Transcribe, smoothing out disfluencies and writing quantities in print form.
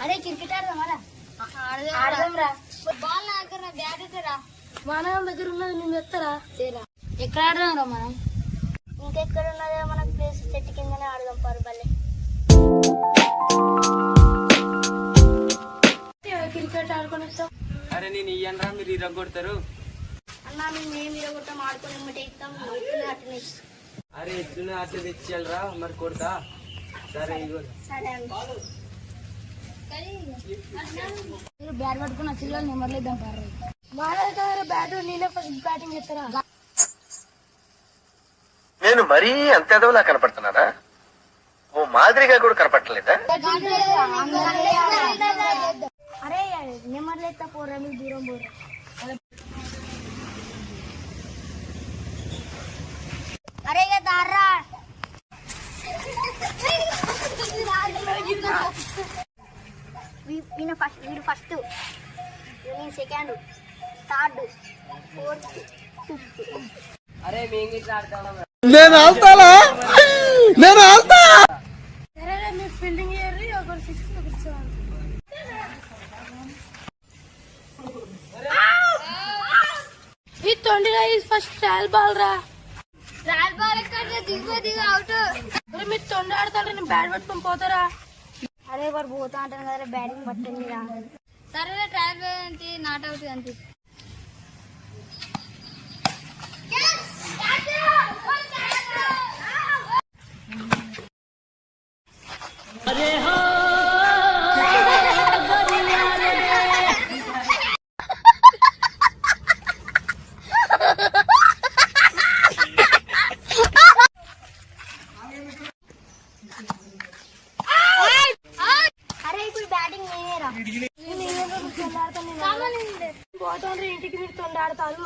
అరే క్రికెట్ ఆడదాం ఆడదాంరా. బాల్ నా దగ్గర బ్యాట్ ఎత్తరా. మన దగ్గర ఉన్నది నేను ఎత్తరా. ఎక్కడ ఆడదాం రా మనం? ఇంకెక్కడ ఉన్నదో మనకు ప్లేస్ చెట్టు కిందనే ఆడదాం పరుబల్లే. క్రికెట్ ఆడుకొని వస్తాం. అరే నేను ఇయ్యనరా, మీరు ఇరగొడతారు. అన్నా మేము ఇరగొట్టాం, ఆడుకొని ఏమిటి ఇస్తాం. అట్లనే అరే ఎట్లనే అట్లా తెచ్చేయాలరా, మరి కొడతా. సరే ఇగో. సరే అండి. మీరు బ్యాట్ పట్టుకుని వచ్చిన నెంబర్లు ఇద్దాం పారు. బ్యాట్ నేనే ఫస్ట్ బ్యాటింగ్ చేస్తారా? నేను మరీ అంత ఎదవలా కనపడుతున్నానా? ఓ మాదిరిగా కూడా కనపడలేదా? అరే నెంబర్లు ఎత్తా పోరా, మీరు దూరం పోరా. అరే దారా వీడు ఫస్ట్, నేను సెకండ్, థర్డ్, ఫోర్త్, ఫిఫ్త్. అరే మేము ఇట్లా ఆడతాం. నేను ఆల్తానా? నేను ఆల్తా. సరే మీరు ఫీల్డింగ్ చేయరు, ఒకరు 6 ఒకరు 7. ఈ 20 ఫస్ట్ ట్రయల్ బాల్ రా. ట్రయల్ బాల్ ఎక్కడ దిగు అవుట్. అరే మీరు తొండి ఆడతారా, నేను బ్యాట్ పట్టుకొని పోతారా? అరే వారు పోతా అంటాను కదా, బ్యాటింగ్ పట్టింది రా. సరే ట్రయల్ బాల్ నాట్ అవుట్ అంతే. అరే ఇప్పుడు బ్యాటింగ్ నేనేరా. పోతాను ఇంటికి, మీరు తొండాడతారు.